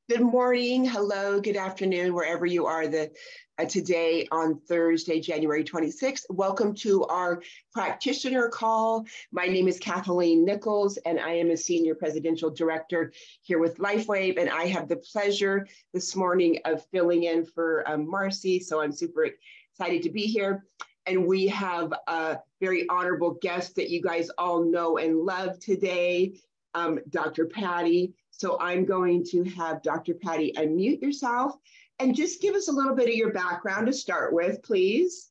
Good morning, hello, good afternoon, wherever you are today on Thursday, January 26th. Welcome to our practitioner call. My name is Kathleen Nicols, and I am a Senior Presidential Director here with LifeWave, and I have the pleasure this morning of filling in for Marcy, so I'm super excited to be here. And we have a very honorable guest that you guys all know and love today, Dr. Patty. So I'm going to have Dr. Patty unmute yourself and just give us a little bit of your background to start with, please.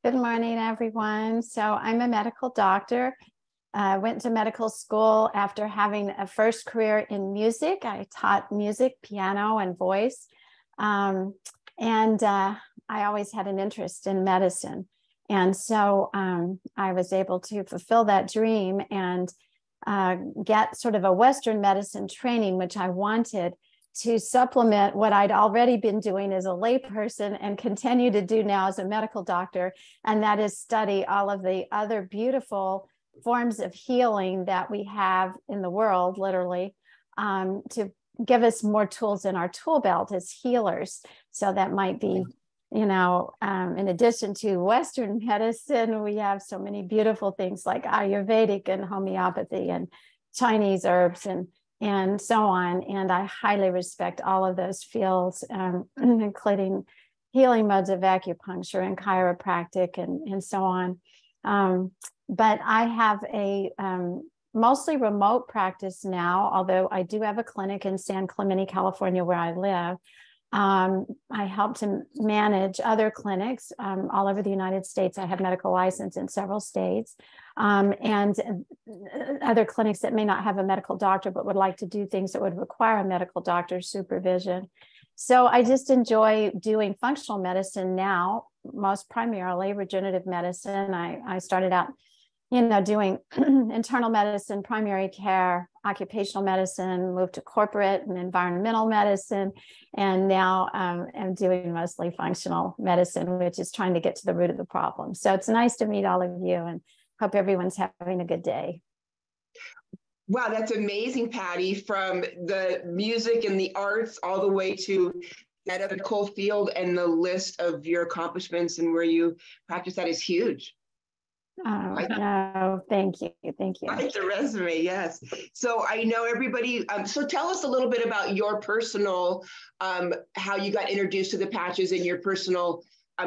Good morning, everyone. So I'm a medical doctor. I went to medical school after having a first career in music. I taught music, piano, and voice. I always had an interest in medicine. And so I was able to fulfill that dream and get sort of a Western medicine training, which I wanted to supplement what I'd already been doing as a layperson and continue to do now as a medical doctor. And that is study all of the other beautiful forms of healing that we have in the world, literally, to give us more tools in our tool belt as healers. So that might be, you know, in addition to Western medicine, we have so many beautiful things like Ayurvedic and homeopathy and Chinese herbs and so on. And I highly respect all of those fields, including healing modes of acupuncture and chiropractic and so on. But I have a mostly remote practice now, although I do have a clinic in San Clemente, California, where I live. I help to manage other clinics all over the United States. I have medical license in several states, and other clinics that may not have a medical doctor, but would like to do things that would require a medical doctor's supervision. So I just enjoy doing functional medicine now, most primarily regenerative medicine. I started out, you know, doing internal medicine, primary care, occupational medicine, moved to corporate and environmental medicine. And now I'm doing mostly functional medicine, which is trying to get to the root of the problem. So it's nice to meet all of you and hope everyone's having a good day. Wow, that's amazing, Patty, from the music and the arts all the way to that medical field, and the list of your accomplishments and where you practice that is huge. Oh, no, thank you. Thank you. Quite the resume, yes. So I know everybody, so tell us a little bit about your personal, how you got introduced to the patches and your personal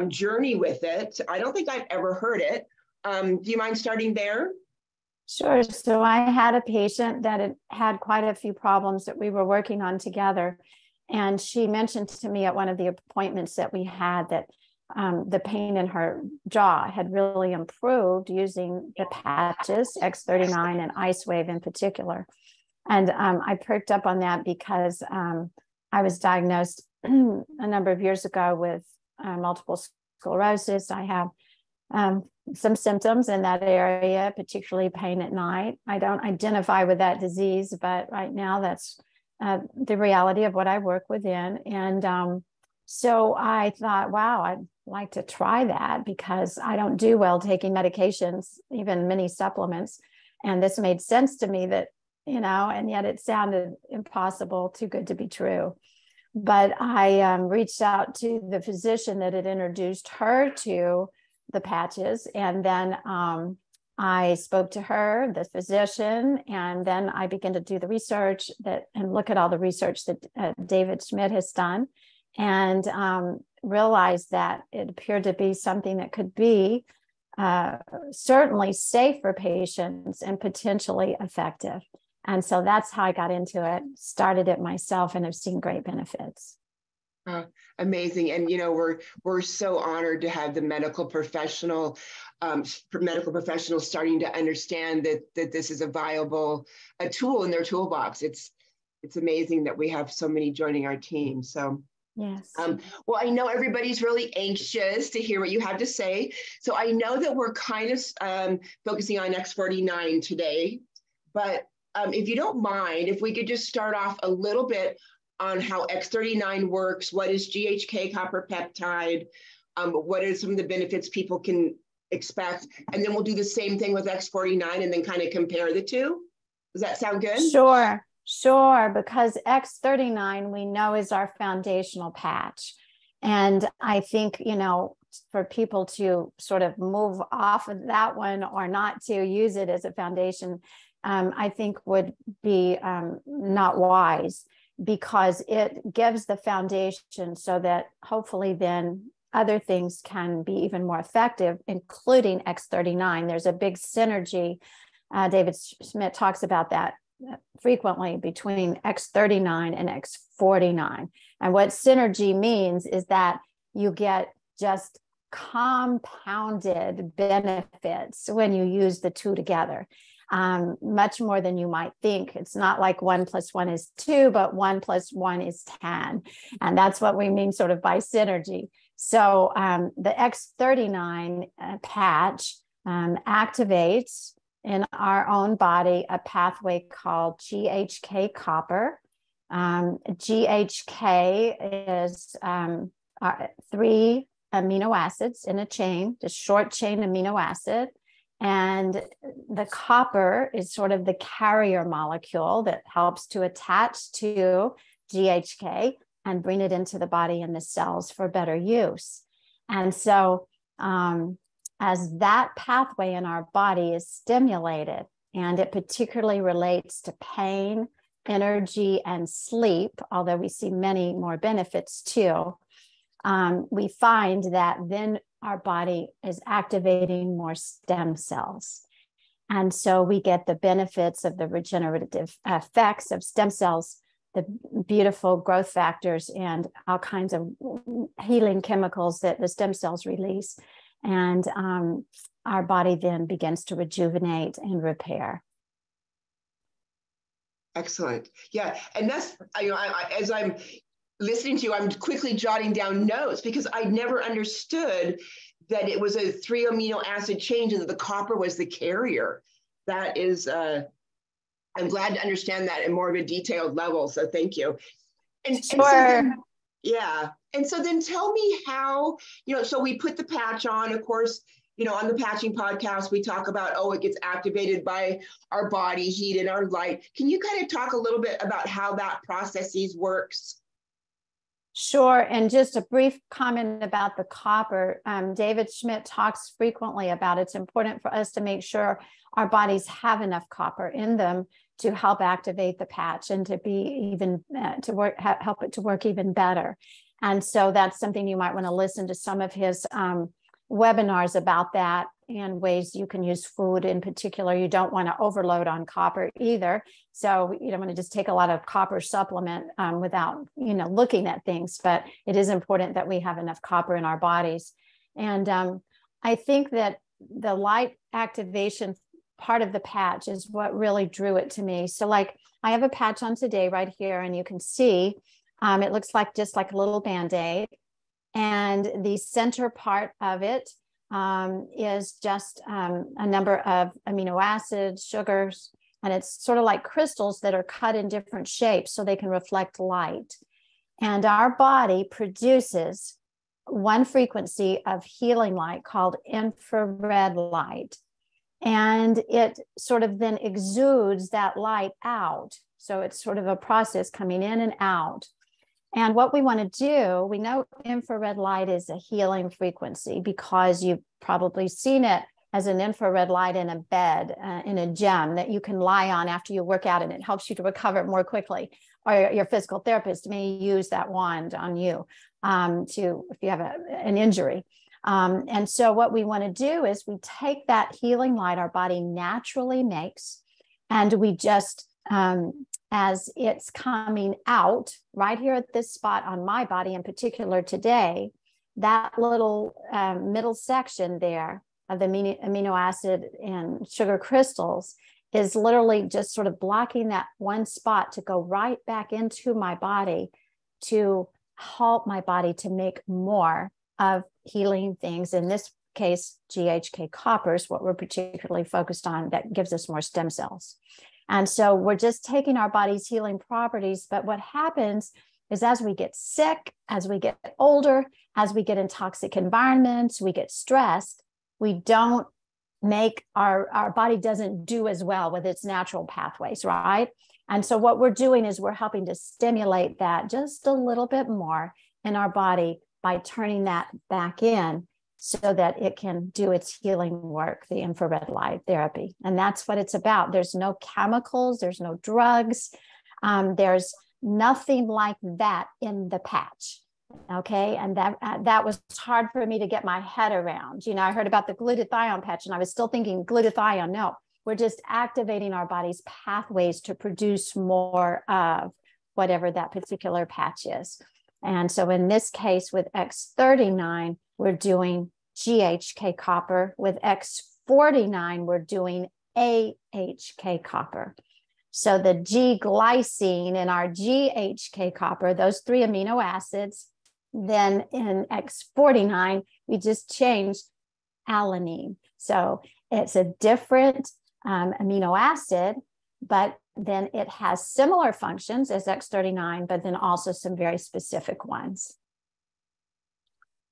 journey with it. I don't think I've ever heard it. Do you mind starting there? Sure. So I had a patient that had quite a few problems that we were working on together. And she mentioned to me at one of the appointments that we had that the pain in her jaw had really improved using the patches, X39 and IceWave in particular. And I perked up on that because I was diagnosed a number of years ago with multiple sclerosis. I have some symptoms in that area, particularly pain at night. I don't identify with that disease, but right now that's the reality of what I work within. And so I thought, wow, I'd like to try that because I don't do well taking medications, even many supplements. And this made sense to me that, you know, and yet it sounded impossible, too good to be true. But I reached out to the physician that had introduced her to the patches. And then I spoke to her, the physician, and then I began to do the research and look at all the research that David Schmidt has done. And realized that it appeared to be something that could be certainly safe for patients and potentially effective. And so that's how I got into it, started it myself, and have seen great benefits. Amazing. And, you know, we're so honored to have the medical professionals starting to understand that this is a tool in their toolbox. It's amazing that we have so many joining our team. So yes. Well, I know everybody's really anxious to hear what you have to say. So I know that we're kind of focusing on X49 today, but if you don't mind, if we could just start off a little bit on how X39 works, what is GHK Copper Peptide, what are some of the benefits people can expect, and then we'll do the same thing with X49 and then kind of compare the two. Does that sound good? Sure. Sure, because X39 we know is our foundational patch. And I think, you know, for people to sort of move off of that one or not to use it as a foundation, I think would be not wise, because it gives the foundation so that hopefully then other things can be even more effective, including X39. There's a big synergy. David Schmidt talks about that frequently between X39 and X49. And what synergy means is that you get just compounded benefits when you use the two together, much more than you might think. It's not like 1 + 1 = 2, but 1 + 1 = 10. And that's what we mean sort of by synergy. So the X39 patch activates in our own body a pathway called GHK Copper. GHK is 3 amino acids in a chain, just short chain amino acid. And the copper is sort of the carrier molecule that helps to attach to GHK and bring it into the body and the cells for better use. And so as that pathway in our body is stimulated, and it particularly relates to pain, energy, and sleep, although we see many more benefits too, we find that then our body is activating more stem cells. And so we get the benefits of the regenerative effects of stem cells, the beautiful growth factors, and all kinds of healing chemicals that the stem cells release. And our body then begins to rejuvenate and repair. Excellent. Yeah. And that's, as I'm listening to you, I'm quickly jotting down notes, because I never understood that it was a 3 amino acid change and that the copper was the carrier. That is, I'm glad to understand that in more of a detailed level. So thank you. And sure. Yeah. And so then tell me how, so we put the patch on, of course, on the patching podcast, we talk about, it gets activated by our body heat and our light. Can you kind of talk a little bit about how that processes works? Sure. And just a brief comment about the copper. David Schmidt talks frequently about it's important for us to make sure our bodies have enough copper in them to help activate the patch and to be even help it to work even better. And so that's something you might want to listen to some of his webinars about that, and ways you can use food in particular. You don't want to overload on copper either. So you don't want to just take a lot of copper supplement without, looking at things, but it is important that we have enough copper in our bodies. And I think that the light activation part of the patch is what really drew it to me. So like I have a patch on today right here, and you can see it looks like just like a little Band-Aid. And the center part of it is just a number of amino acids, sugars, and it's sort of like crystals that are cut in different shapes so they can reflect light. And our body produces one frequency of healing light called infrared light. And it sort of then exudes that light out. So it's sort of a process coming in and out. And what we want to do, we know infrared light is a healing frequency because you've probably seen it as an infrared light in a bed, in a gym that you can lie on after you work out, and it helps you to recover more quickly. Or your physical therapist may use that wand on you if you have an injury. And so what we want to do is we take that healing light our body naturally makes, and we just as it's coming out right here at this spot on my body in particular today, that little middle section there of the amino acid and sugar crystals is literally just sort of blocking that one spot to go right back into my body to help my body to make more of healing things. In this case, GHK copper is what we're particularly focused on, that gives us more stem cells. And so we're just taking our body's healing properties. But what happens is as we get sick, as we get older, as we get in toxic environments, we get stressed, we don't make our body doesn't do as well with its natural pathways, right? And so what we're doing is we're helping to stimulate that just a little bit more in our body by turning that back in so that it can do its healing work, the infrared light therapy. And that's what it's about. There's no chemicals, there's no drugs, there's nothing like that in the patch. Okay, and that was hard for me to get my head around. You know, I heard about the glutathione patch and I was still thinking glutathione. No, we're just activating our body's pathways to produce more of whatever that particular patch is. And so in this case with X39, we're doing GHK copper. With X49, we're doing AHK copper. So the G glycine in our GHK copper, those 3 amino acids. Then in X49, we just changed alanine. So it's a different amino acid, but then it has similar functions as X39, but then also some very specific ones.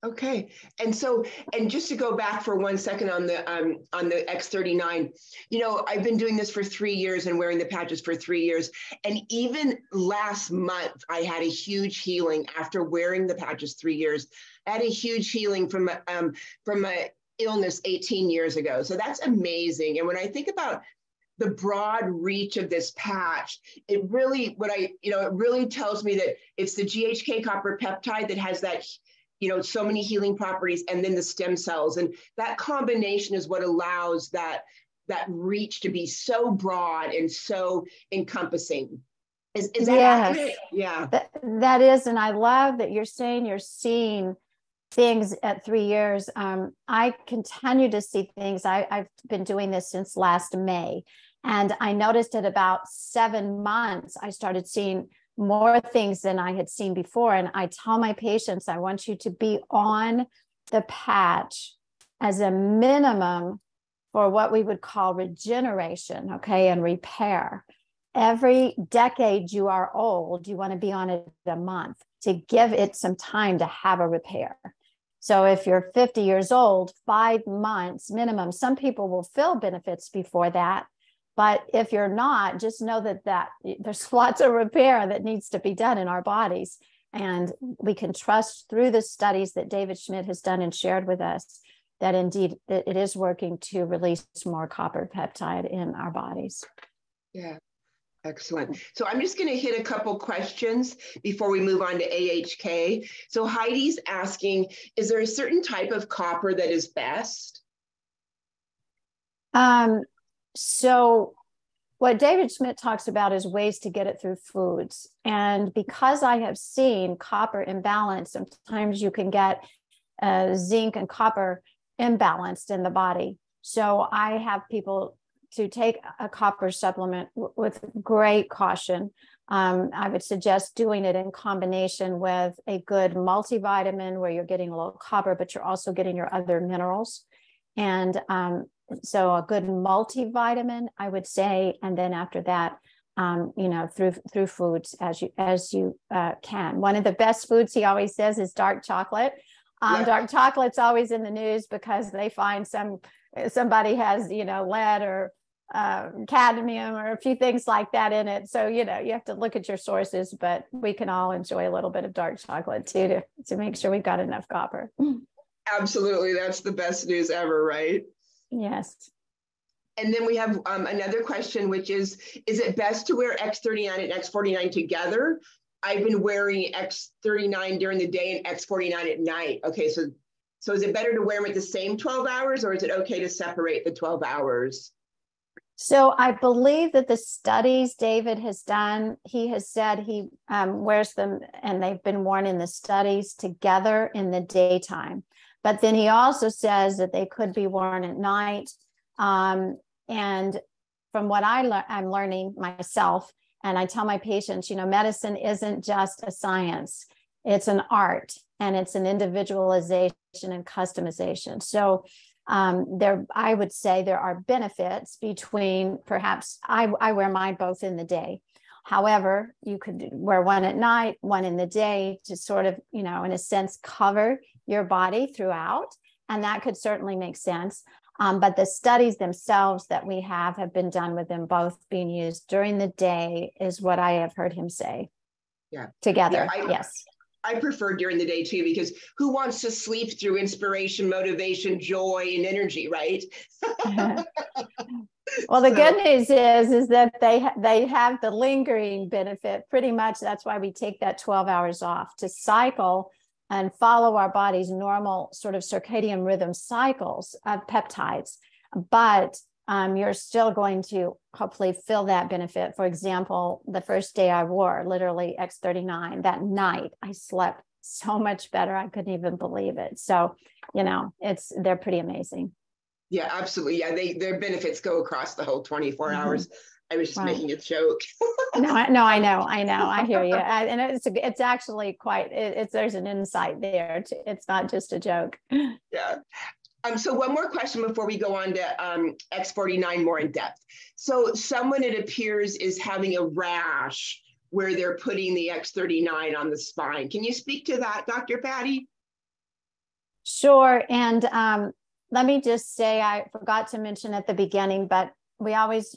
Okay, and so, and just to go back for 1 second on the X39, you know, I've been doing this for 3 years and wearing the patches for 3 years, and even last month I had a huge healing after wearing the patches 3 years. I had a huge healing from a illness 18 years ago. So that's amazing. And when I think about the broad reach of this patch, it really, it really tells me that it's the GHK Copper Peptide that has that, you know, so many healing properties, and then the stem cells. And that combination is what allows that reach to be so broad and so encompassing. Is that accurate? Yeah. That is, and I love that you're saying you're seeing things at 3 years. I continue to see things. I've been doing this since last May, and I noticed at about 7 months, I started seeing more things than I had seen before. And I tell my patients, I want you to be on the patch as a minimum for what we would call regeneration, okay, and repair. Every decade you are old, you want to be on it a month to give it some time to have a repair. So if you're 50 years old, 5 months minimum, some people will feel benefits before that. But if you're not, just know that there's lots of repair that needs to be done in our bodies. And we can trust through the studies that David Schmidt has done and shared with us that indeed it is working to release more copper peptide in our bodies. Yeah, excellent. So I'm just going to hit a couple questions before we move on to AHK. So Heidi's asking, is there a certain type of copper that is best? So what David Schmidt talks about is ways to get it through foods. And because I have seen copper imbalance, sometimes you can get zinc and copper imbalanced in the body. So I have people to take a copper supplement with great caution. I would suggest doing it in combination with a good multivitamin where you're getting a little copper, but you're also getting your other minerals. And so a good multivitamin, I would say, and then after that, you know, through foods as you can. One of the best foods he always says is dark chocolate. Dark chocolate's always in the news because they find somebody has, you know, lead or cadmium or a few things like that in it. So, you know, you have to look at your sources, but we can all enjoy a little bit of dark chocolate too to make sure we've got enough copper. Absolutely. That's the best news ever, right? Yes. And then we have another question, which is it best to wear X39 and X49 together? I've been wearing X39 during the day and X49 at night. Okay, so is it better to wear them at the same 12 hours, or is it okay to separate the 12 hours? So I believe that the studies David has done, he has said he wears them and they've been worn in the studies together in the daytime. But then he also says that they could be worn at night. And from what I'm learning myself, and I tell my patients, you know, medicine isn't just a science, it's an art, and it's an individualization and customization. So I would say there are benefits between, perhaps I wear mine both in the day. However, you could wear one at night, one in the day to sort of, you know, in a sense, cover your body throughout. And that could certainly make sense. But the studies themselves that we have been done with them both being used during the day is what I have heard him say. Yeah. Together, Yeah, yes. I prefer during the day too, because who wants to sleep through inspiration, motivation, joy, and energy, right? Well, the good news is that they have the lingering benefit. Pretty much that's why we take that 12 hours off to cycle and follow our body's normal sort of circadian rhythm cycles of peptides. But you're still going to hopefully feel that benefit. For example, the first day I wore literally X39, that night I slept so much better. I couldn't even believe it. So, you know, they're pretty amazing. Yeah, absolutely. Yeah, their benefits go across the whole 24 hours. I was just making a joke. No, I know. I hear you. And it's actually quite, there's an insight there. It's not just a joke. Yeah. So one more question before we go on to X49 more in depth. So someone, it appears, is having a rash where they're putting the X39 on the spine. Can you speak to that, Dr. Patty? Sure. And let me just say, I forgot to mention at the beginning, but we always,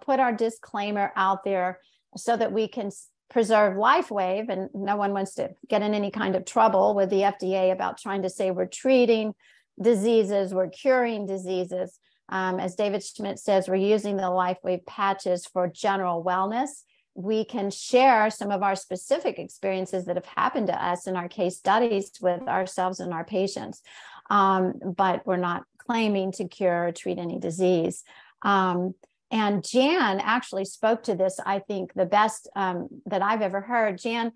put our disclaimer out there so that we can preserve LifeWave, and no one wants to get in any kind of trouble with the FDA about trying to say we're treating diseases, we're curing diseases. As David Schmidt says, we're using the LifeWave patches for general wellness. We can share some of our specific experiences that have happened to us in our case studies with ourselves and our patients. But we're not claiming to cure or treat any disease. And Jan actually spoke to this, I think, the best that I've ever heard. Jan,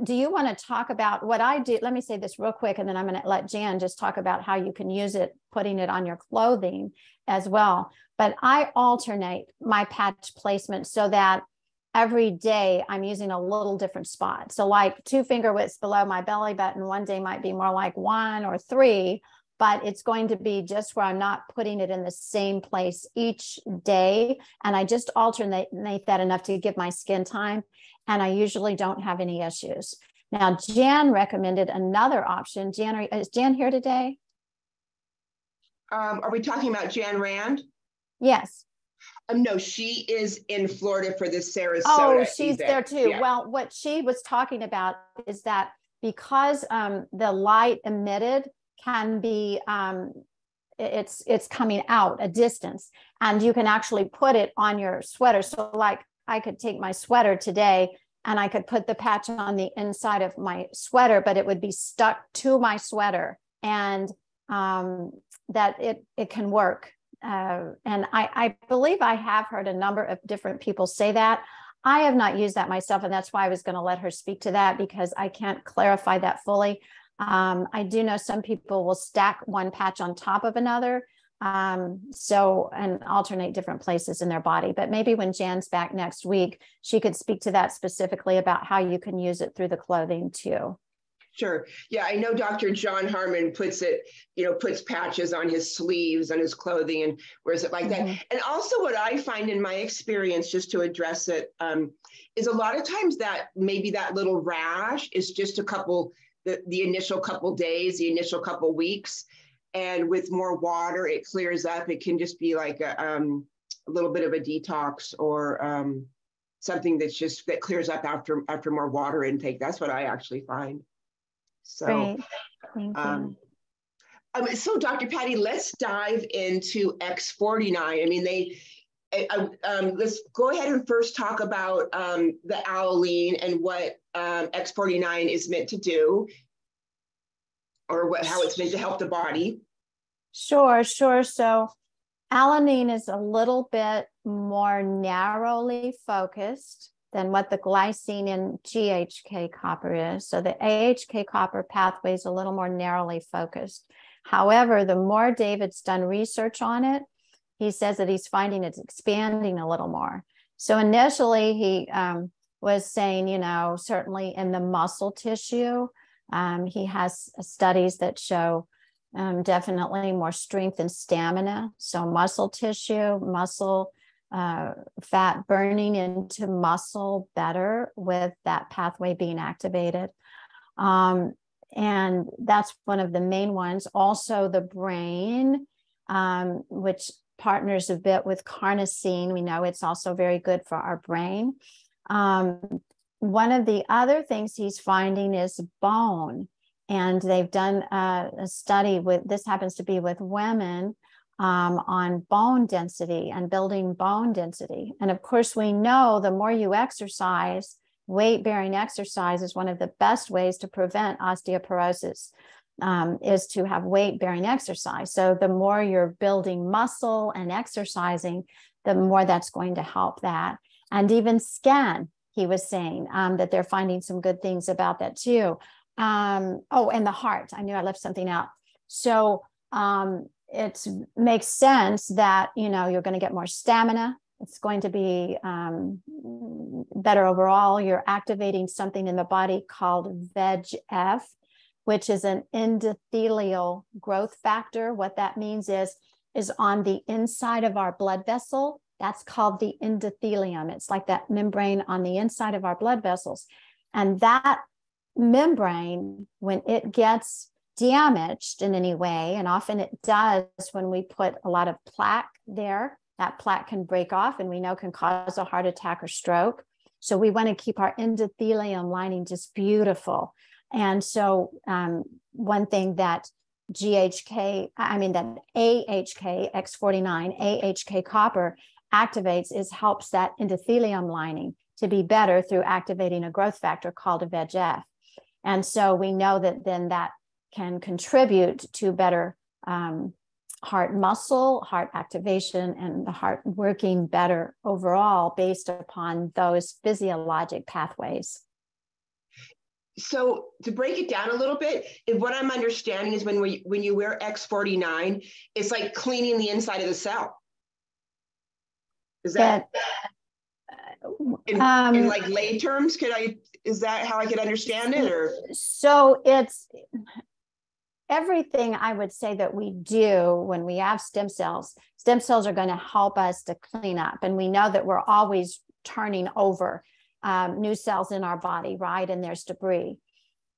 do you want to talk about what I do? Let me say this real quick, and then I'm going to let Jan just talk about how you can use it, putting it on your clothing as well. But I alternate my patch placement so that every day I'm using a little different spot. So like 2 finger widths below my belly button, one day might be more like 1 or 3, but it's going to be just where I'm not putting it in the same place each day. And I just alternate that enough to give my skin time. And I usually don't have any issues. Now, Jan recommended another option. Jan, is Jan here today? Are we talking about Jan Rand? Yes. No, she is in Florida for the Sarasota Oh, she's event. there too. Yeah. Well, what she was talking about is that because the light emitted can be, it's coming out a distance, and you can actually put it on your sweater. So like I could take my sweater today and I could put the patch on the inside of my sweater, but it would be stuck to my sweater, and that it can work. And I believe I have heard a number of different people say that. I have not used that myself, and that's why I was going to let her speak to that, because I can't clarify that fully. I do know some people will stack one patch on top of another, and alternate different places in their body. But maybe when Jan's back next week, she could speak to that specifically about how you can use it through the clothing too. Sure. Yeah, I know Dr. John Harmon puts patches on his sleeves, on his clothing, and wears it like that. And also what I find in my experience, just to address it, is a lot of times that maybe that little rash is just the initial couple days, the initial couple weeks. And with more water, it clears up. It can just be like a little bit of a detox, or something that clears up after more water intake. That's what I actually find. So, great. Thank you. So Dr. Patty, let's dive into X49. I mean, let's go ahead and first talk about the alanine and what X49 is meant to do, or how it's meant to help the body. Sure. So alanine is a little bit more narrowly focused than what the glycine in GHK copper is. So the AHK copper pathway is a little more narrowly focused. However, the more David's done research on it, he says that he's finding it's expanding a little more. So initially he was saying, certainly in the muscle tissue, he has studies that show definitely more strength and stamina. So muscle tissue, muscle fat burning into muscle better with that pathway being activated. And that's one of the main ones. Also the brain, which partners a bit with carnosine. We know it's also very good for our brain. One of the other things he's finding is bone. And they've done a study with, this happens to be with women, on bone density and building bone density. And of course, we know the more you exercise, weight-bearing exercise is one of the best ways to prevent osteoporosis, is to have weight-bearing exercise. So the more you're building muscle and exercising, the more that's going to help that. And even skin, he was saying that they're finding some good things about that too. Oh, and the heart. I knew I left something out. So it makes sense that, you know, you're going to get more stamina. It's going to be better overall. You're activating something in the body called VEGF, which is an endothelial growth factor. What that means is on the inside of our blood vessel. That's called the endothelium. It's like that membrane on the inside of our blood vessels. And that membrane, when it gets damaged in any way, and often it does when we put a lot of plaque there, that plaque can break off and we know can cause a heart attack or stroke. So we want to keep our endothelium lining just beautiful. And so one thing that AHK X49, AHK Copper activates is helps that endothelium lining to be better through activating a growth factor called a VEGF. And so we know that then that can contribute to better heart muscle, heart activation, and the heart working better overall based upon those physiologic pathways. So to break it down a little bit, what I'm understanding is when you wear X49, it's like cleaning the inside of the cell. Is that in like lay terms? Is that how I could understand it? Or so it's everything I would say that we do when we have stem cells. Stem cells are going to help us to clean up, and we know that we're always turning over new cells in our body, right? And there's debris.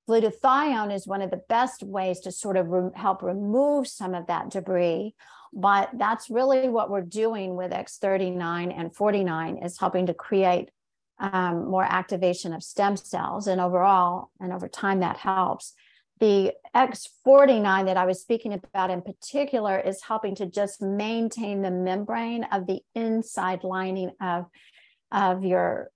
Glutathione is one of the best ways to sort of help remove some of that debris. But that's really what we're doing with X39 and 49 is helping to create more activation of stem cells. And overall, and over time, that helps. The X49 that I was speaking about in particular is helping to just maintain the membrane of the inside lining of your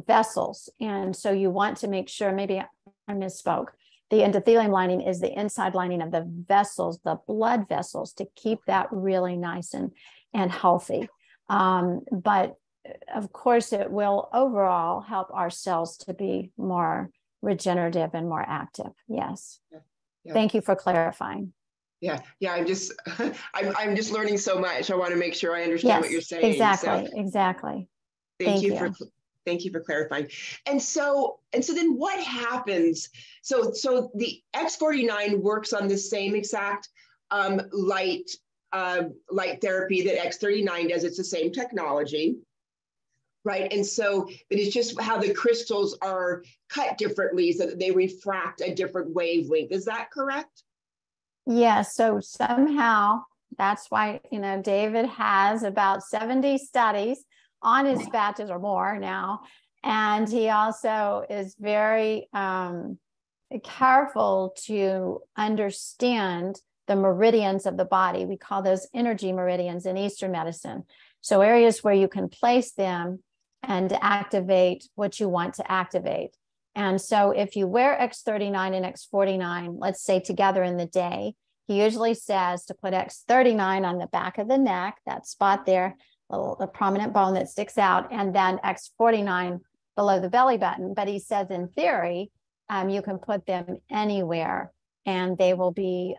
vessels. And so you want to make sure, maybe I misspoke, the endothelium lining is the inside lining of the vessels, the blood vessels, to keep that really nice and healthy. But of course, it will overall help our cells to be more regenerative and more active. Yes. Yeah. Thank you for clarifying. Yeah. I'm just learning so much. I want to make sure I understand what you're saying. Exactly. Exactly. Thank you for clarifying. And so then what happens? So the X49 works on the same exact light therapy that X39 does. It's the same technology, right? And so, but it's just how the crystals are cut differently so that they refract a different wavelength. Is that correct? Yeah. So somehow that's why, David has about 70 studies on his batches or more now. And he also is very careful to understand the meridians of the body. We call those energy meridians in Eastern medicine. So areas where you can place them and activate what you want to activate. And so if you wear X39 and X49, let's say together in the day, he usually says to put X39 on the back of the neck, that spot there, the prominent bone that sticks out, and then X49 below the belly button. But he says in theory, you can put them anywhere and they will be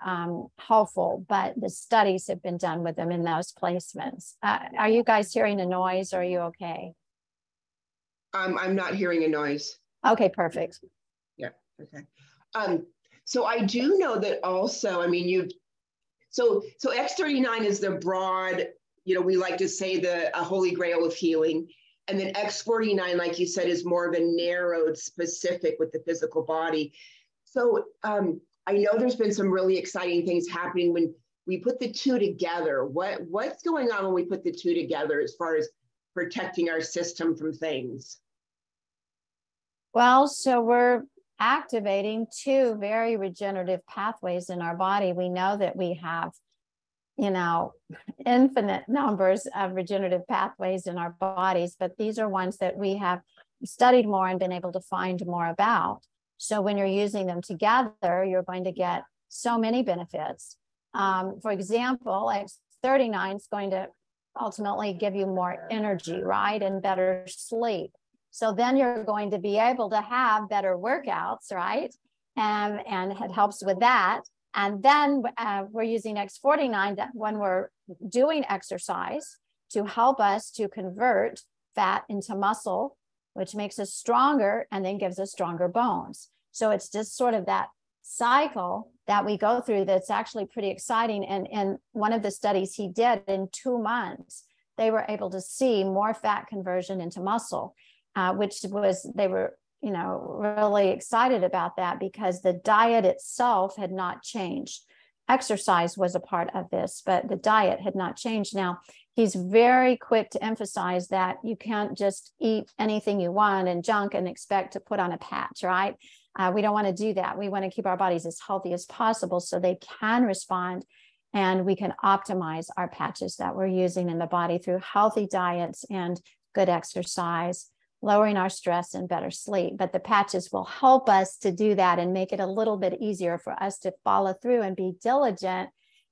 helpful, but the studies have been done with them in those placements. Are you guys hearing a noise? Or are you okay? I'm not hearing a noise. Okay, perfect. Yeah, okay. So I do know that also, so X39 is the broad, we like to say a holy grail of healing. And then X49, like you said, is more of a narrowed specific with the physical body. So I know there's been some really exciting things happening when we put the two together. What's going on when we put the two together as far as protecting our system from things? Well, so we're activating two very regenerative pathways in our body. We know that we have, infinite numbers of regenerative pathways in our bodies, but these are ones that we have studied more and been able to find more about. So when you're using them together, you're going to get so many benefits. For example, X39 is going to ultimately give you more energy, right? And better sleep. So then you're going to be able to have better workouts, right? And it helps with that. And then we're using X49 when we're doing exercise to help us to convert fat into muscle, which makes us stronger and then gives us stronger bones. So it's just sort of that cycle that we go through that's actually pretty exciting. And one of the studies he did in 2 months, they were able to see more fat conversion into muscle, which was, they were, really excited about that because the diet itself had not changed. Exercise was a part of this, but the diet had not changed. Now, he's very quick to emphasize that you can't just eat anything you want and junk and expect to put on a patch, right? We don't want to do that. We want to keep our bodies as healthy as possible so they can respond and we can optimize our patches that we're using in the body through healthy diets and good exercise, lowering our stress and better sleep. But the patches will help us to do that and make it a little bit easier for us to follow through and be diligent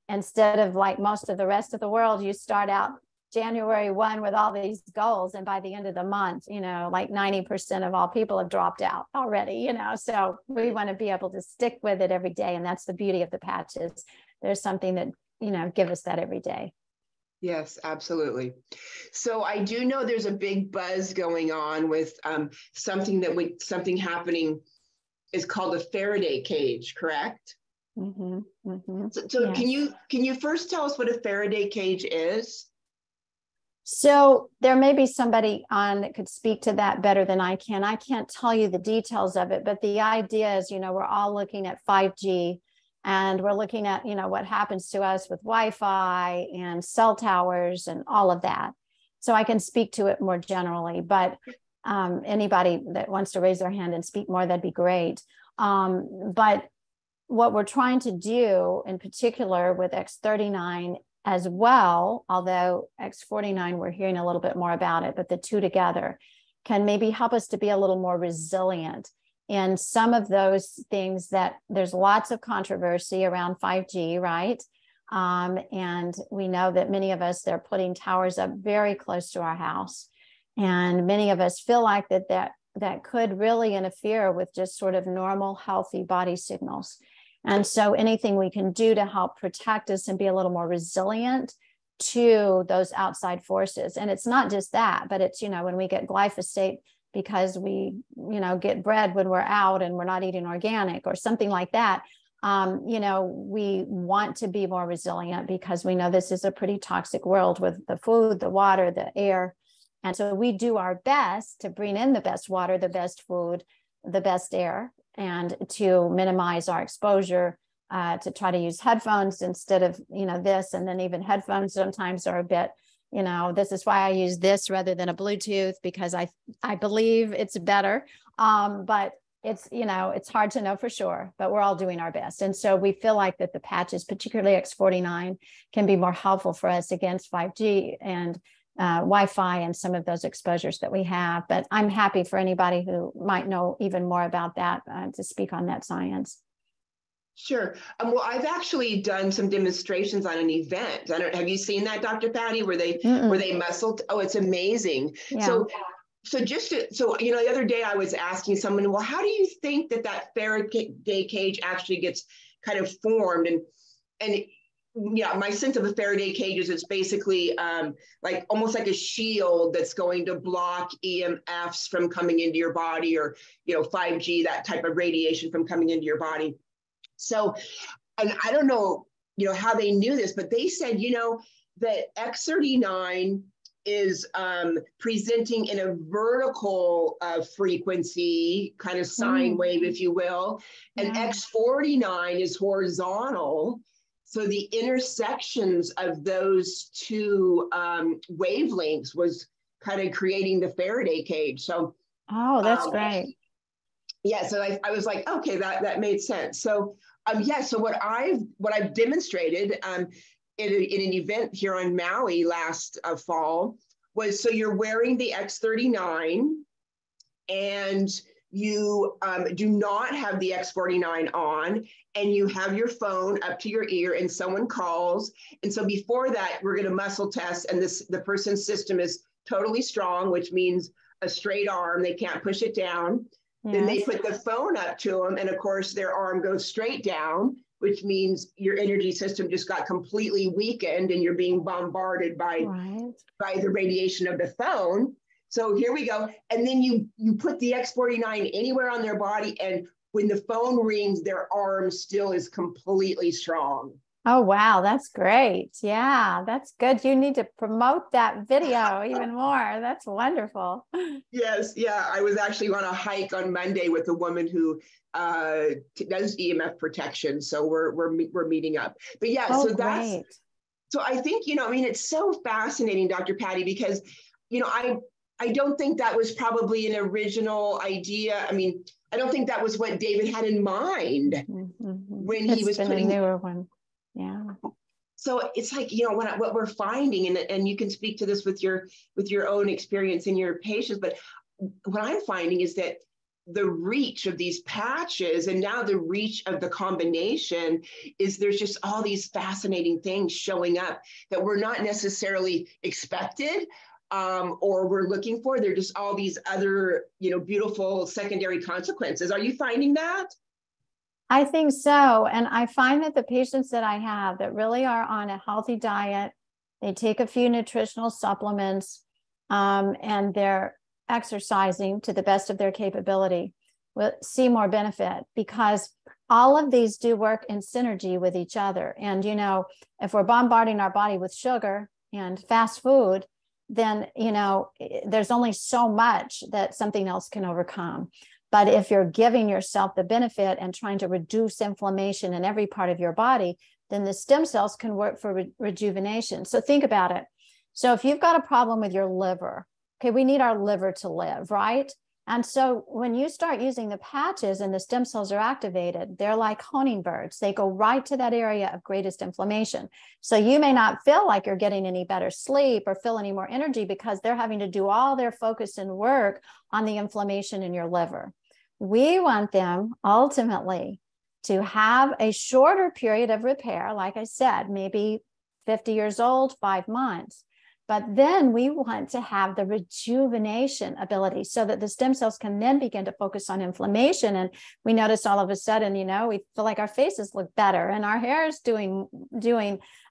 instead of like most of the rest of the world. You start out January 1 with all these goals, and by the end of the month, like 90% of all people have dropped out already, so we want to be able to stick with it every day. And that's the beauty of the patches. There's something that, give us that every day. Yes, absolutely. So I do know there's a big buzz going on with something happening is called a Faraday cage, correct? Mm-hmm, mm-hmm. So Yes. can you first tell us what a Faraday cage is? So there may be somebody on that could speak to that better than I can. I can't tell you the details of it, but the idea is, we're all looking at 5G and we're looking at, what happens to us with Wi-Fi and cell towers and all of that. So I can speak to it more generally, but anybody that wants to raise their hand and speak more, that'd be great. But what we're trying to do in particular with X39 as well, although X49, we're hearing a little bit more about it, but the two together can maybe help us to be a little more resilient in some of those things that there's lots of controversy around 5G, right? And we know that many of us, they're putting towers up very close to our house. And many of us feel like that could really interfere with just sort of normal, healthy body signals. And so anything we can do to help protect us and be a little more resilient to those outside forces. And it's not just that, but it's, when we get glyphosate because we, get bread when we're out and we're not eating organic or something like that, we want to be more resilient because we know this is a pretty toxic world with the food, the water, the air. And so we do our best to bring in the best water, the best food, the best air, and to minimize our exposure, to try to use headphones instead of, this. And then even headphones sometimes are a bit, this is why I use this rather than a Bluetooth, because I believe it's better. But it's, it's hard to know for sure, but we're all doing our best. And so we feel like that the patches, particularly X49, can be more helpful for us against 5G and Wi-Fi and some of those exposures that we have. But I'm happy for anybody who might know even more about that to speak on that science. Sure. Well, I've actually done some demonstrations on an event. Have you seen that, Dr. Patty, where they muscled? Oh, it's amazing. Yeah. So the other day I was asking someone, well, how do you think that Faraday cage actually gets kind of formed? And yeah, my sense of a Faraday cage is it's basically like almost like a shield that's going to block EMFs from coming into your body, or 5G, that type of radiation from coming into your body. So, and I don't know, how they knew this, but they said, that X39 is presenting in a vertical frequency, kind of sine wave, if you will, and X49 is horizontal. So the intersections of those two wavelengths was kind of creating the Faraday cage. So, oh, that's great. Yeah, so I was like, okay, that made sense. So, yeah, so what I've demonstrated in an event here on Maui last fall was, so you're wearing the X39 and you do not have the X49 on, and you have your phone up to your ear and someone calls. And so before that, we're going to muscle test, and the person's system is totally strong, which means a straight arm. They can't push it down. Yes. Then they put the phone up to them, and of course their arm goes straight down, which means your energy system just got completely weakened and you're being bombarded by the radiation of the phone. So here we go. And then you put the X49 anywhere on their body, and when the phone rings, their arm still is completely strong. Oh, wow. That's great. Yeah, that's good. You need to promote that video even more. That's wonderful. Yes. Yeah. I was actually on a hike on Monday with a woman who does EMF protection. So we're meeting up. But yeah, oh, so that's, great. So I think, I mean, it's so fascinating, Dr. Patty, because, I don't think that was probably an original idea. I mean, I don't think that was what David had in mind when he was putting a newer one. Yeah. So it's like, what we're finding, and you can speak to this with your own experience in your patients, but what I'm finding is that the reach of these patches, and now the reach of the combination, is there's just all these fascinating things showing up that we're not necessarily expected or we're looking for. They're just all these other, beautiful secondary consequences. Are you finding that? I think so. And I find that the patients that I have that really are on a healthy diet, they take a few nutritional supplements, and they're exercising to the best of their capability, will see more benefit, because all of these do work in synergy with each other. And, if we're bombarding our body with sugar and fast food, then, there's only so much that something else can overcome. But if you're giving yourself the benefit and trying to reduce inflammation in every part of your body, then the stem cells can work for rejuvenation. So think about it. So if you've got a problem with your liver, okay, we need our liver to live, right? And so when you start using the patches and the stem cells are activated, they're like honing birds. They go right to that area of greatest inflammation. So you may not feel like you're getting any better sleep or feel any more energy because they're having to do all their focus and work on the inflammation in your liver. We want them ultimately to have a shorter period of repair, like I said, maybe 50 years old, 5 months. But then we want to have the rejuvenation ability so that the stem cells can then begin to focus on inflammation. And we notice all of a sudden, we feel like our faces look better and our hair is doing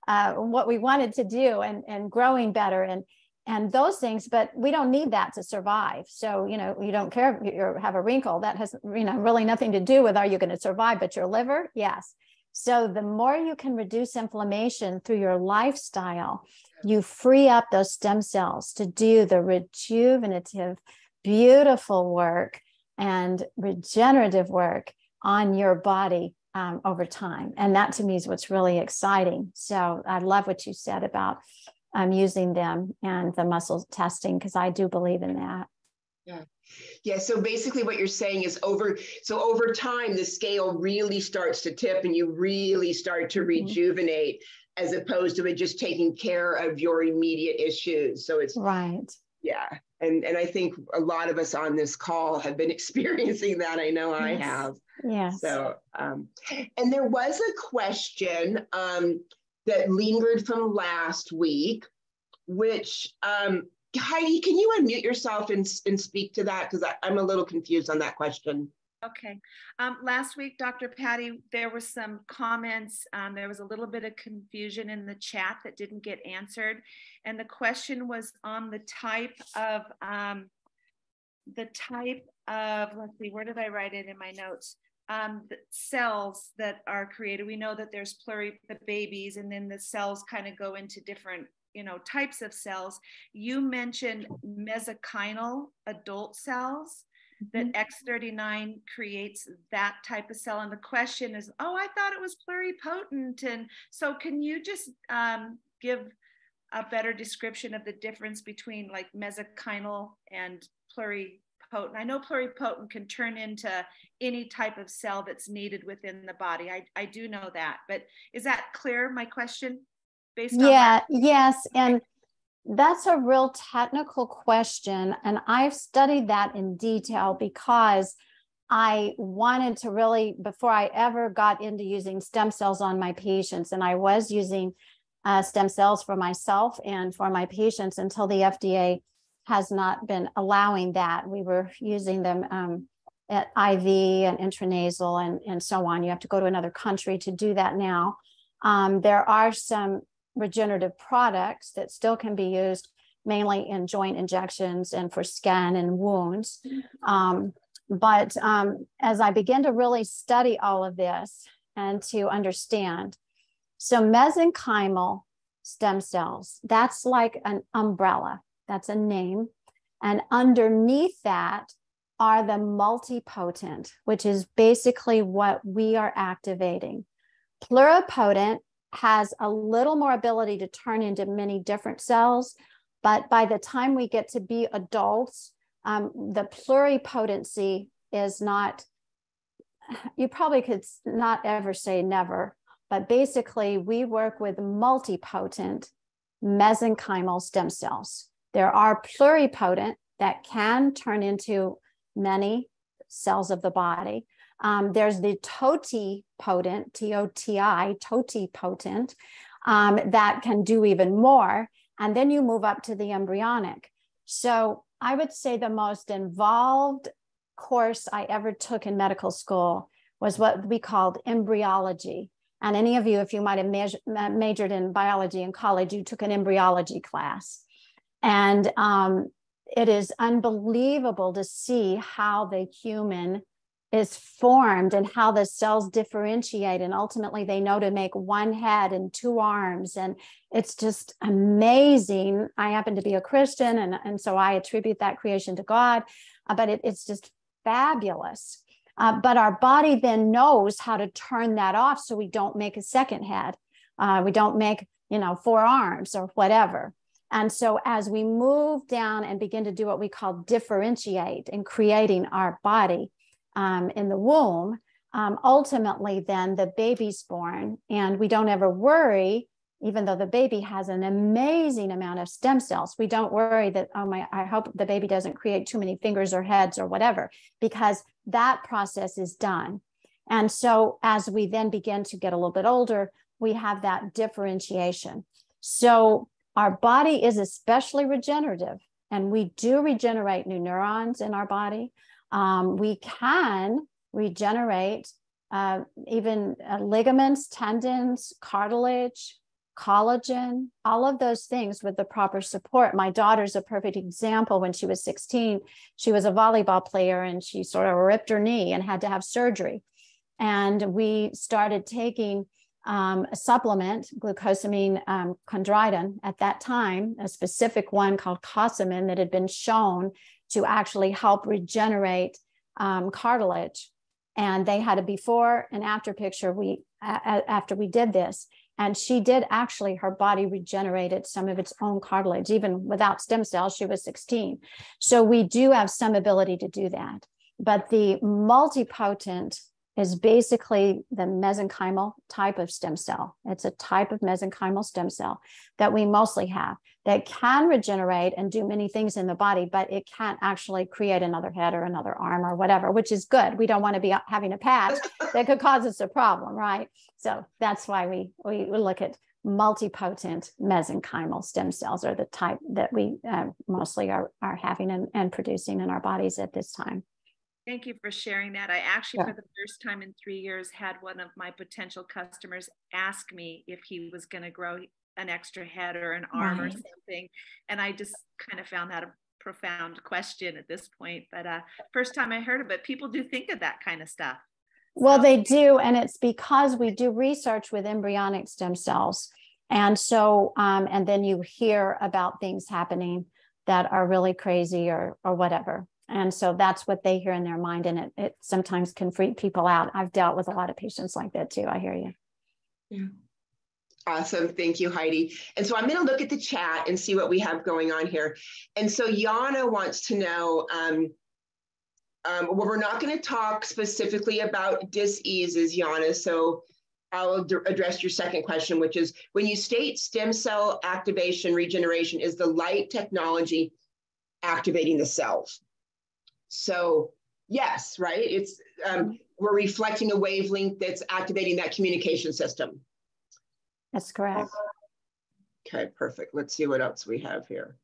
what we wanted to do and growing better and those things. But we don't need that to survive. So, you don't care if you have a wrinkle. That has, really nothing to do with are you going to survive, but your liver, yes. So the more you can reduce inflammation through your lifestyle, you free up those stem cells to do the rejuvenative, beautiful work and regenerative work on your body over time. And that to me is what's really exciting. So I love what you said about using them and the muscle testing, because I do believe in that. Yeah. So basically what you're saying is over time, the scale really starts to tip and you really start to rejuvenate, as opposed to it just taking care of your immediate issues. So it's right. Yeah. And I think a lot of us on this call have been experiencing that. I know I have. Yes. So, and there was a question that lingered from last week, which, Heidi, can you unmute yourself and speak to that? Because I'm a little confused on that question. Okay. Last week, Dr. Patty, there were some comments. There was a little bit of confusion in the chat that didn't get answered. And the question was on the type of, let's see, where did I write it in my notes? The cells that are created. We know that there's pluribabies, and then the cells kind of go into different types of cells. You mentioned mesenchymal adult cells. that X39 creates that type of cell. And the question is, oh, I thought it was pluripotent. And so can you just give a better description of the difference between like mesenchymal and pluripotent? I know pluripotent can turn into any type of cell that's needed within the body. I do know that, but is that clear, my question? Based on that? Yes. And that's a real technical question. And I've studied that in detail because I wanted to really, before I ever got into using stem cells on my patients, and I was using stem cells for myself and for my patients until the FDA has not been allowing that. We were using them at IV and intranasal and so on. You have to go to another country to do that now. There are some regenerative products that still can be used mainly in joint injections and for skin and wounds. But as I began to really study all of this and to understand, so mesenchymal stem cells, that's like an umbrella. That's a name. And underneath that are the multipotent, which is basically what we are activating. Pluripotent has a little more ability to turn into many different cells, but by the time we get to be adults, the pluripotency is not, you probably could not ever say never, but basically we work with multipotent mesenchymal stem cells. There are pluripotent that can turn into many cells of the body. There's the totipotent, T-O-T-I, totipotent, that can do even more. And then you move up to the embryonic. So I would say the most involved course I ever took in medical school was what we called embryology. And any of you, if you might have majored in biology in college, you took an embryology class. And it is unbelievable to see how the human is formed and how the cells differentiate. And ultimately they know to make one head and two arms. And it's just amazing. I happen to be a Christian, and so I attribute that creation to God, but it's just fabulous. But our body then knows how to turn that off so we don't make a second head. We don't make, four arms or whatever. And so as we move down and begin to do what we call differentiate in creating our body in the womb, ultimately then the baby's born, and we don't ever worry, even though the baby has an amazing amount of stem cells, we don't worry that, I hope the baby doesn't create too many fingers or heads or whatever, because that process is done. And so as we then begin to get a little bit older, we have that differentiation. So our body is especially regenerative, and we do regenerate new neurons in our body. We can regenerate even ligaments, tendons, cartilage, collagen, all of those things with the proper support. My daughter's a perfect example. When she was 16, she was a volleyball player and she sort of ripped her knee and had to have surgery. And we started taking a supplement, glucosamine chondroitin at that time, a specific one called Cosamin that had been shown to actually help regenerate cartilage. And they had a before and after picture after we did this. And she did actually, her body regenerated some of its own cartilage, even without stem cells. She was 16. So we do have some ability to do that. But the multipotent is basically the mesenchymal type of stem cell. It's a type of mesenchymal stem cell that we mostly have that can regenerate and do many things in the body, but it can't actually create another head or another arm or whatever, which is good. We don't want to be having a patch that could cause us a problem, right? So that's why we look at multipotent mesenchymal stem cells, are the type that we mostly are having and producing in our bodies at this time. Thank you for sharing that. I actually, for the first time in 3 years, had one of my potential customers ask me if he was going to grow an extra head or an arm or something. And I just kind of found that a profound question at this point. But first time I heard of it, people do think of that kind of stuff. Well, they do. And it's because we do research with embryonic stem cells. And so, and then you hear about things happening that are really crazy or whatever. And so that's what they hear in their mind. And it sometimes can freak people out. I've dealt with a lot of patients like that too. I hear you. Yeah. Awesome. Thank you, Heidi. And so I'm going to look at the chat and see what we have going on here. And so Yana wants to know, well, we're not going to talk specifically about diseases, Yana. So I'll address your second question, which is when you state stem cell activation regeneration is the light technology activating the cells. So yes, right. It's we're reflecting a wavelength that's activating that communication system. That's correct. Okay, perfect. Let's see what else we have here.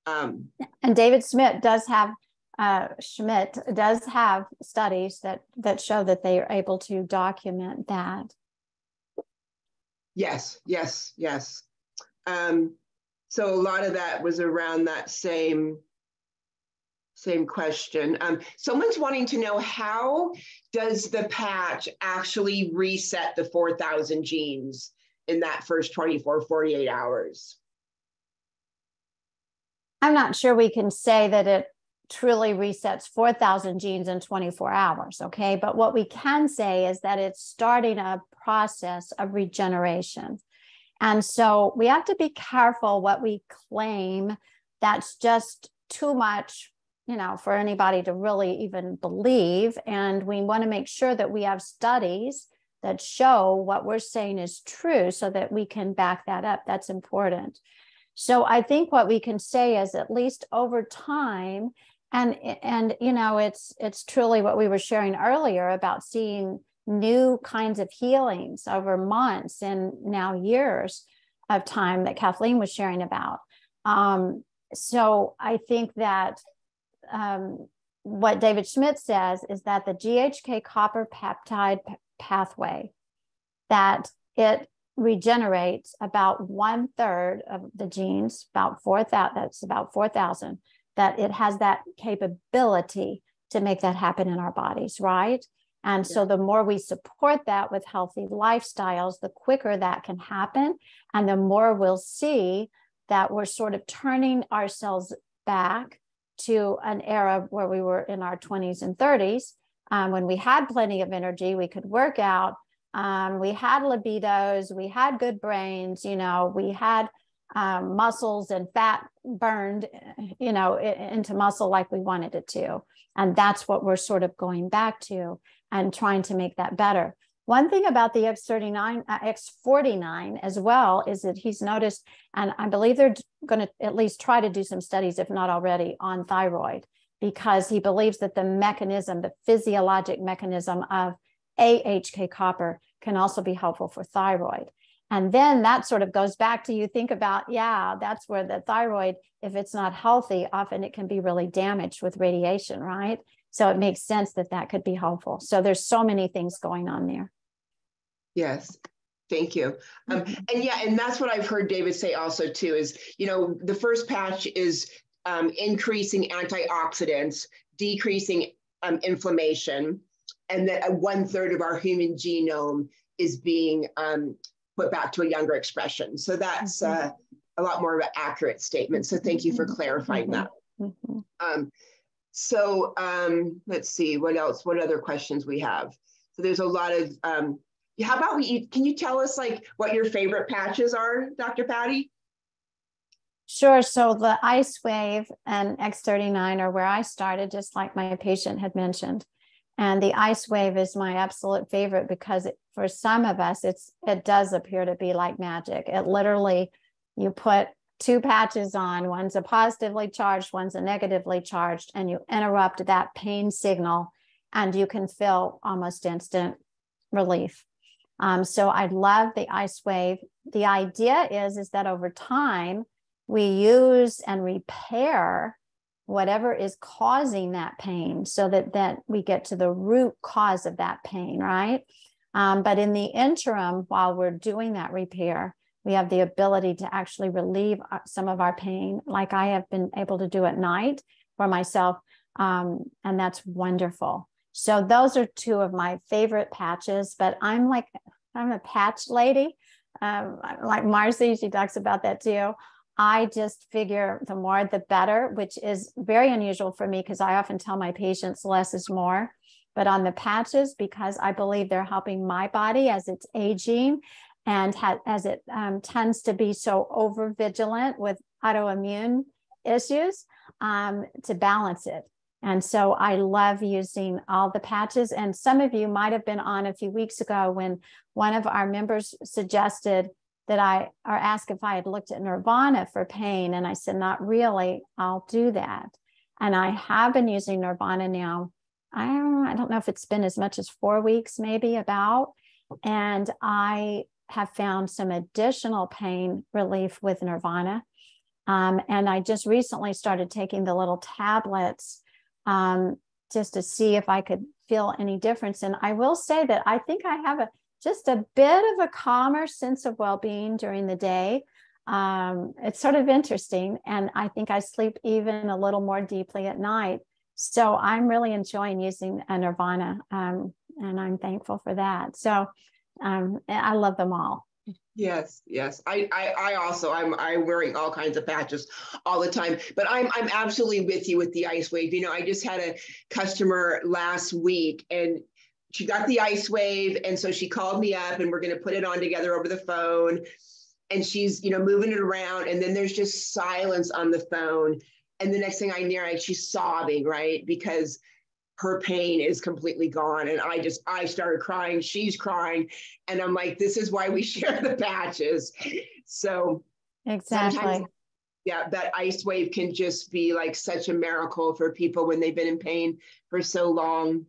And David Schmidt does have studies that show that they are able to document that. Yes. So a lot of that was around that same question. Someone's wanting to know, how does the patch actually reset the 4,000 genes in that first 24, 48 hours? I'm not sure we can say that it truly resets 4,000 genes in 24 hours, okay? But what we can say is that it's starting a process of regeneration. And so we have to be careful what we claim. That's just too much, for anybody to really even believe. And we want to make sure that we have studies that show what we're saying is true so that we can back that up. That's important. So I think what we can say is, at least over time, and it's truly what we were sharing earlier about seeing new kinds of healings over months and now years of time that Kathleen was sharing about. So I think that what David Schmidt says is that the GHK Copper Peptide pathway, that it regenerates about 1/3 of the genes, about 4,000, that's about 4,000, that it has that capability to make that happen in our bodies, right? And so the more we support that with healthy lifestyles, the quicker that can happen. And the more we'll see that we're sort of turning ourselves back to an era where we were in our 20s and 30s, when we had plenty of energy, we could work out, we had libidos, we had good brains, we had muscles and fat burned, into muscle like we wanted it to. And that's what we're sort of going back to and trying to make that better. One thing about the X39, X49 as well is that he's noticed, and I believe they're going to at least try to do some studies, if not already, on thyroid, because he believes that the mechanism, the physiologic mechanism of GHK copper can also be helpful for thyroid. And then that sort of goes back to, you think about, that's where the thyroid, if it's not healthy, often it can be really damaged with radiation, right? So it makes sense that that could be helpful. So there's so many things going on there. Yes. Thank you. And that's what I've heard David say also too, is, the first patch is increasing antioxidants, decreasing inflammation, and that 1/3 of our human genome is being put back to a younger expression. So that's a lot more of an accurate statement. So thank you for clarifying that. So let's see, what else? What other questions we have? So there's a lot of, how about can you tell us what your favorite patches are, Dr. Patty? Sure. So the Ice Wave and X39 are where I started, just like my patient had mentioned. And the Ice Wave is my absolute favorite because for some of us, it does appear to be like magic. It literally, you put 2 patches on, one's a positively charged, one's a negatively charged, and you interrupt that pain signal and you can feel almost instant relief. So I love the Ice Wave. The idea is that over time, we use and repair whatever is causing that pain so that we get to the root cause of that pain, right? But in the interim, while we're doing that repair, we have the ability to actually relieve some of our pain, like I have been able to do at night for myself, and that's wonderful. So those are 2 of my favorite patches, but I'm a patch lady, like Marcy, she talks about that too. I just figure the more the better, which is very unusual for me because I often tell my patients less is more. But on the patches, because I believe they're helping my body as it's aging and as it tends to be so over vigilant with autoimmune issues, to balance it. And so I love using all the patches. And some of you might have been on a few weeks ago when one of our members suggested that or asked if I had looked at Nirvana for pain. And I said, not really, I'll do that. And I have been using Nirvana now. I don't know if it's been as much as 4 weeks, maybe about. And I have found some additional pain relief with Nirvana. And I just recently started taking the little tablets just to see if I could feel any difference. And I will say that I think I have just a bit of a calmer sense of well-being during the day. It's sort of interesting. And I think I sleep even a little more deeply at night. So I'm really enjoying using a Nirvana, and I'm thankful for that. So I love them all. Yes, yes. I also, I'm wearing all kinds of patches all the time, but I'm absolutely with you with the Ice Wave. You know, I just had a customer last week and she got the Ice Wave. And so she called me up and we're going to put it on together over the phone. And she's, you know, moving it around. And then there's just silence on the phone. And the next thing I know, she's sobbing, right? Because her pain is completely gone. And I started crying, she's crying. And I'm like, this is why we share the patches. So exactly. Yeah, that Ice Wave can just be like such a miracle for people when they've been in pain for so long.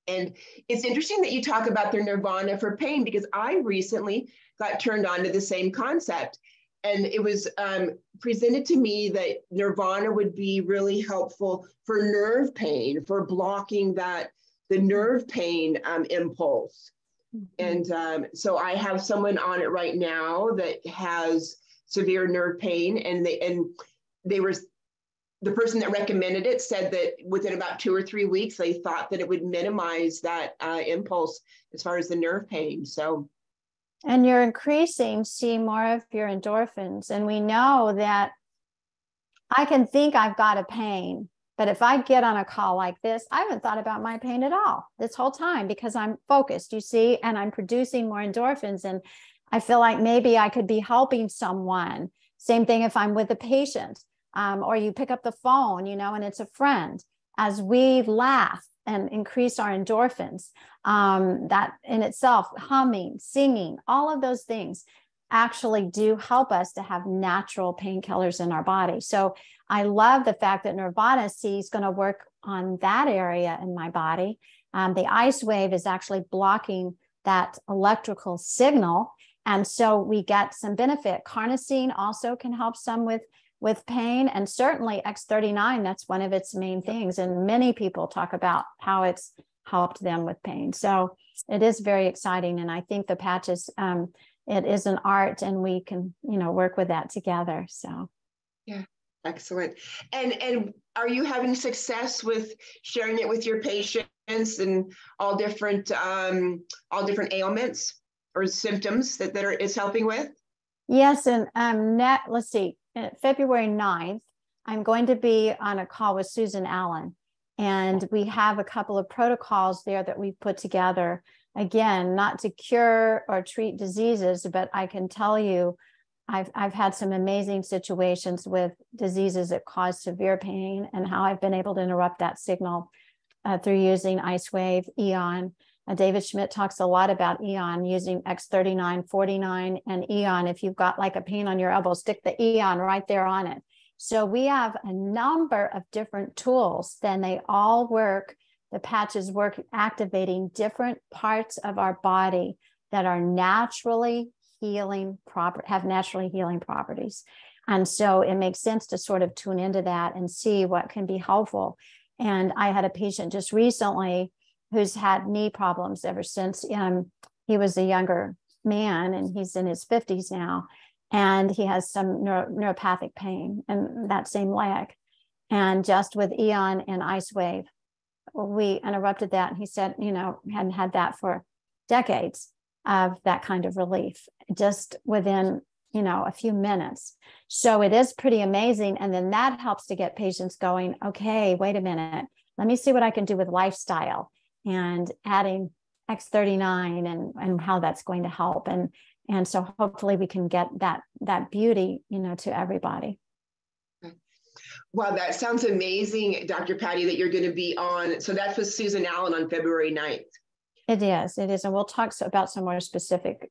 And it's interesting that you talk about their Nirvana for pain, because I recently got turned on to the same concept. And it was presented to me that Nirvana would be really helpful for nerve pain, for blocking the nerve pain impulse. Mm-hmm. And so I have someone on it right now that has severe nerve pain, and the person that recommended it said that within about 2 or 3 weeks, they thought that it would minimize that impulse as far as the nerve pain. So. And you're see more of your endorphins. And we know that I can think I've got a pain, but if I get on a call like this, I haven't thought about my pain at all this whole time because I'm focused, you see, and I'm producing more endorphins. And I feel like maybe I could be helping someone. Same thing if I'm with a patient, or you pick up the phone, you know, and it's a friend. As we laugh and increase our endorphins, that in itself, humming, singing, all of those things actually do help us to have natural painkillers in our body. So I love the fact that Nirvana is going to work on that area in my body. The Ice Wave is actually blocking that electrical signal. And so we get some benefit. Carnosine also can help some with pain, and certainly X39, that's one of its main things. And many people talk about how it's helped them with pain. So it is very exciting. And I think the patches, it is an art, and we can, you know, work with that together. So. Yeah, excellent. And are you having success with sharing it with your patients and all different ailments or symptoms that it's helping with? Yes. And let's see, February 9th, I'm going to be on a call with Susan Allen, and we have a couple of protocols there that we've put together. Again, not to cure or treat diseases, but I can tell you, I've had some amazing situations with diseases that cause severe pain, and how I've been able to interrupt that signal through using Ice Wave, Eon. David Schmidt talks a lot about Eon, using X39, 49, and Eon. If you've got like a pain on your elbow, stick the Eon right there on it. So we have a number of different tools, then they all work. The patches work activating different parts of our body that are naturally have naturally healing properties. And so it makes sense to sort of tune into that and see what can be helpful. And I had a patient just recently who's had knee problems ever since he was a younger man, and he's in his 50s now. And he has some neuropathic pain in that same leg. And just with Eon and Ice Wave, we interrupted that. And he said, you know, hadn't had that for decades of that kind of relief, just within you know, a few minutes. So it is pretty amazing. And then that helps to get patients going, okay, wait a minute, let me see what I can do with lifestyle and adding X39 and how that's going to help. And so hopefully we can get that beauty, you know, to everybody. Wow, that sounds amazing, Dr. Patty, that you're going to be on. So that's with Susan Allen on February 9th. It is. And we'll talk about some more specific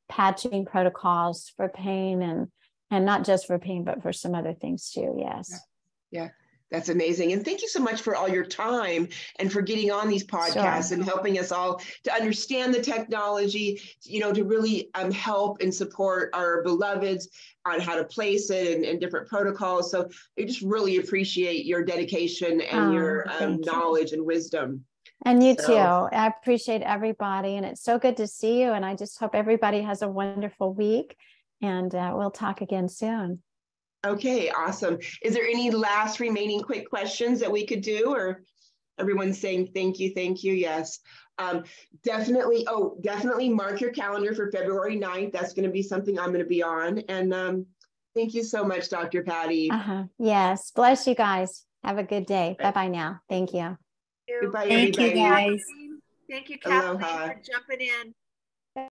patching protocols for pain and not just for pain, but for some other things too. Yes. Yeah. That's amazing. And thank you so much for all your time and for getting on these podcasts and helping us all to understand the technology, you know, to really help and support our beloveds on how to place it and different protocols. So I just really appreciate your dedication and your knowledge and wisdom. And you too. I appreciate everybody. And it's so good to see you. And I just hope everybody has a wonderful week. And we'll talk again soon. Okay, awesome. Is there any last remaining quick questions that we could do, or everyone's saying thank you, thank you? Yes, definitely. Oh, definitely mark your calendar for February 9th. That's going to be something I'm going to be on. And thank you so much, Dr. Patty. Yes, bless you guys. Have a good day. Bye-bye now. Thank you. Goodbye, everybody. Thank you, guys. Thank you, Kathleen, Aloha. for jumping in.